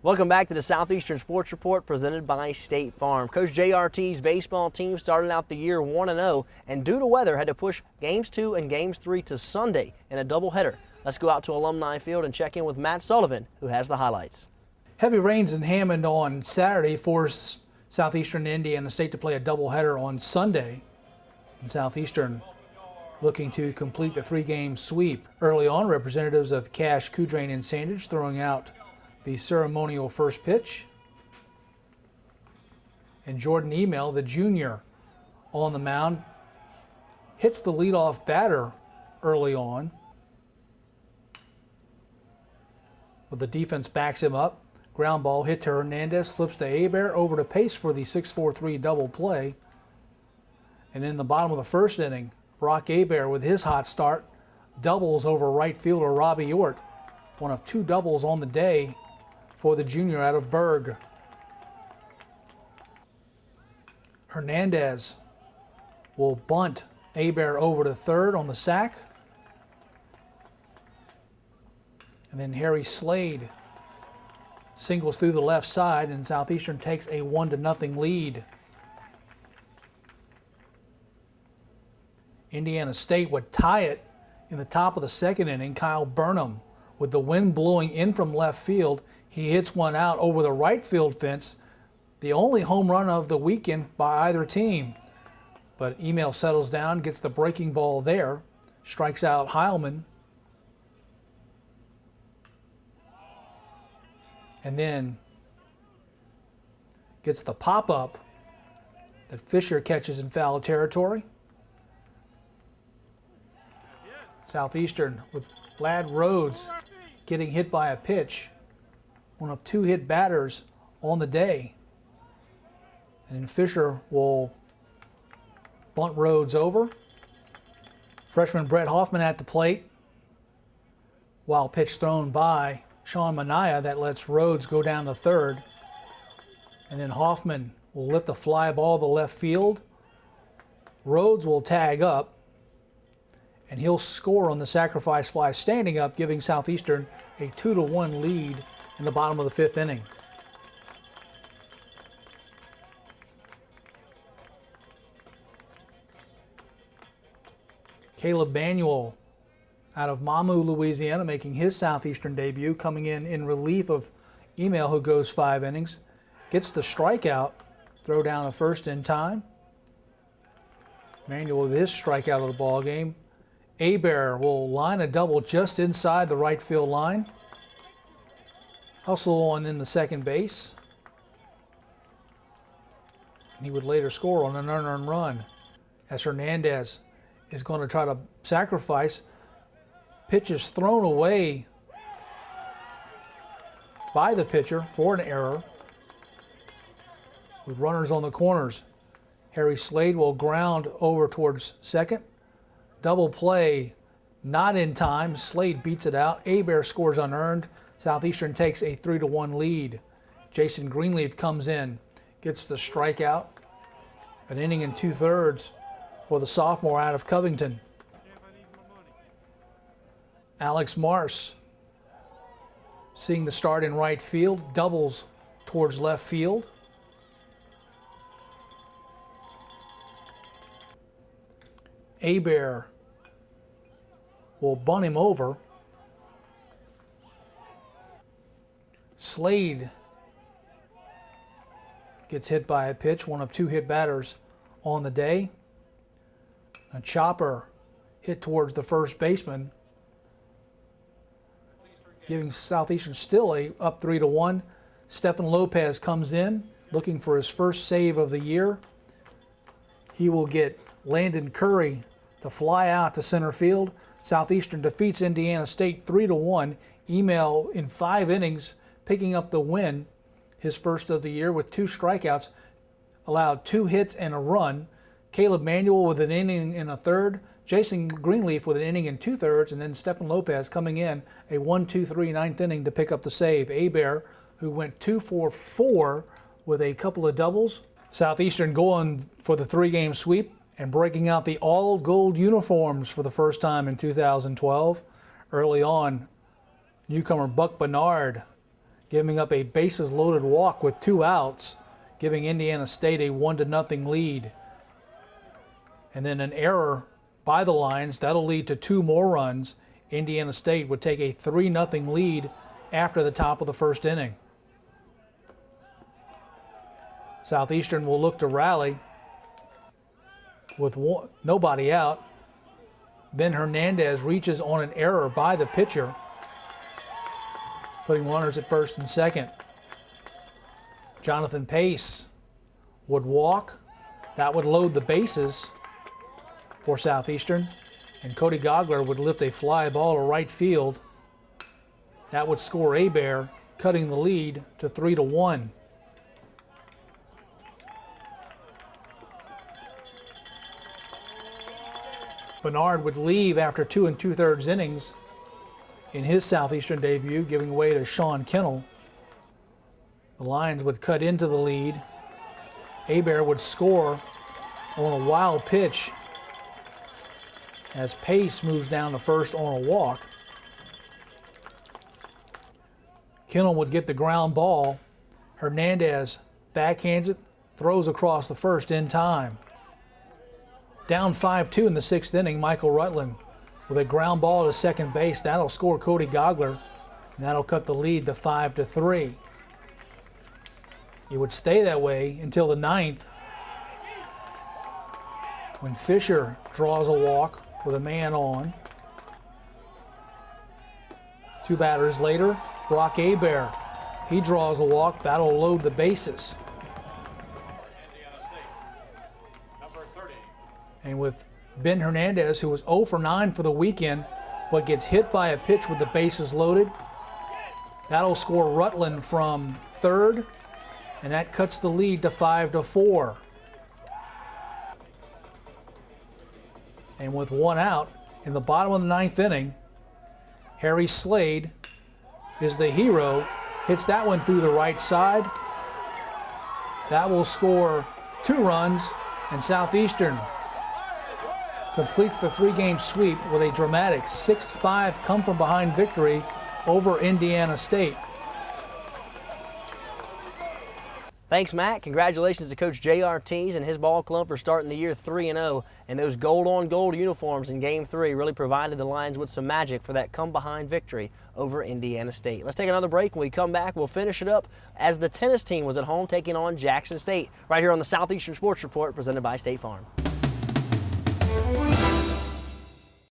Welcome back to the Southeastern Sports Report presented by State Farm. Coach JRT's baseball team started out the year 1-0 and due to weather had to push Games 2 and Games 3 to Sunday in a doubleheader. Let's go out to Alumni Field and check in with Matt Sullivan, who has the highlights. Heavy rains in Hammond on Saturday forced Southeastern Indiana State to play a doubleheader on Sunday. And Southeastern looking to complete the three-game sweep. Early on, representatives of Cash, Coudrain, and Sandage throwing out the ceremonial first pitch. And Jordan Email, the junior, on the mound, hits the leadoff batter early on. But the defense backs him up. Ground ball hit to Hernandez, flips to Hebert, over to Pace for the 6-4-3 double play. And in the bottom of the first inning, Brock Hebert with his hot start doubles over right fielder Robbie Ort. One of two doubles on the day for the junior out of Berg. Hernandez will bunt Hebert over to third on the sack. And then Harry Slade singles through the left side, and Southeastern takes a 1-0 lead. Indiana State would tie it in the top of the second inning. Kyle Burnham, with the wind blowing in from left field, he hits one out over the right field fence, the only home run of the weekend by either team. But Email settles down, gets the breaking ball there, strikes out Heilman, and then gets the pop-up that Fisher catches in foul territory. Southeastern with Lad Rhodes getting hit by a pitch, one of two hit batters on the day. And then Fisher will bunt Rhodes over. Freshman Brett Hoffman at the plate. Wild pitch thrown by Sean Manaya that lets Rhodes go down the third. And then Hoffman will lift a fly ball to left field. Rhodes will tag up, and he'll score on the sacrifice fly standing up, giving Southeastern a 2-1 lead in the bottom of the fifth inning. Caleb Manuel out of Mamou, Louisiana, making his Southeastern debut, coming in relief of Email, who goes 5 innings. Gets the strikeout, throw down a first in time. Manuel with his strikeout of the ball game. Hebert will line a double just inside the right field line. Hustle on in the second base. And he would later score on an unearned run as Hernandez is going to try to sacrifice. Pitch is thrown away by the pitcher for an error. With runners on the corners, Harry Slade will ground over towards second. Double play, not in time. Slade beats it out. Hebert scores unearned. Southeastern takes a 3-1 lead. Jason Greenleaf comes in, gets the strikeout. An inning and 2/3 for the sophomore out of Covington. Alex Marsh, seeing the start in right field, doubles towards left field. Hebert will bunt him over. Slade gets hit by a pitch, one of two hit batters on the day. A chopper hit towards the first baseman, giving Southeastern still up 3-1. Stephen Lopez comes in looking for his first save of the year. He will get Landon Curry to fly out to center field. Southeastern defeats Indiana State 3-1. Email in 5 innings, picking up the win, his first of the year with 2 strikeouts, allowed 2 hits and a run. Caleb Manuel with an inning and a third. Jason Greenleaf with an inning and 2/3, and then Stephen Lopez coming in a 1-2-3 ninth inning to pick up the save. Hebert, who went 2-for-4 with a couple of doubles. Southeastern going for the 3-game sweep and breaking out the all-gold uniforms for the first time in 2012. Early on, newcomer Buck Bernard giving up a bases-loaded walk with 2 outs, giving Indiana State a 1-0 lead. And then an error by the Lions, that'll lead to 2 more runs. Indiana State would take a 3-0 lead after the top of the first inning. Southeastern will look to rally with nobody out. Ben Hernandez reaches on an error by the pitcher, putting runners at first and second. Jonathan Pace would walk. That would load the bases for Southeastern. And Cody Gogler would lift a fly ball to right field. That would score Hebert, cutting the lead to 3-1. Bernard would leave after 2 2/3 innings in his Southeastern debut, giving way to Sean Kennel. The Lions would cut into the lead. Hebert would score on a wild pitch as Pace moves down to first on a walk. Kennel would get the ground ball. Hernandez backhands it, throws across the first in time. Down 5-2 in the 6th inning, Michael Rutland with a ground ball to second base. That'll score Cody Gogler, and that'll cut the lead to 5-3. It would stay that way until the 9th, when Fisher draws a walk with a man on. 2 batters later, Brock Hebert. He draws a walk. That'll load the bases. And with Ben Hernandez, who was 0 for 9 for the weekend, but gets hit by a pitch with the bases loaded, that'll score Rutland from third, and that cuts the lead to 5-4. And with 1 out, in the bottom of the 9th inning, Harry Slade is the hero, hits that one through the right side. That will score 2 runs, and Southeastern completes the 3-game sweep with a dramatic 6-5 come-from-behind victory over Indiana State. Thanks, Matt. Congratulations to Coach JRTs and his ball club for starting the year 3-0. And those gold-on-gold uniforms in Game 3 really provided the Lions with some magic for that come-behind victory over Indiana State. Let's take another break. When we come back, we'll finish it up as the tennis team was at home taking on Jackson State, right here on the Southeastern Sports Report presented by State Farm.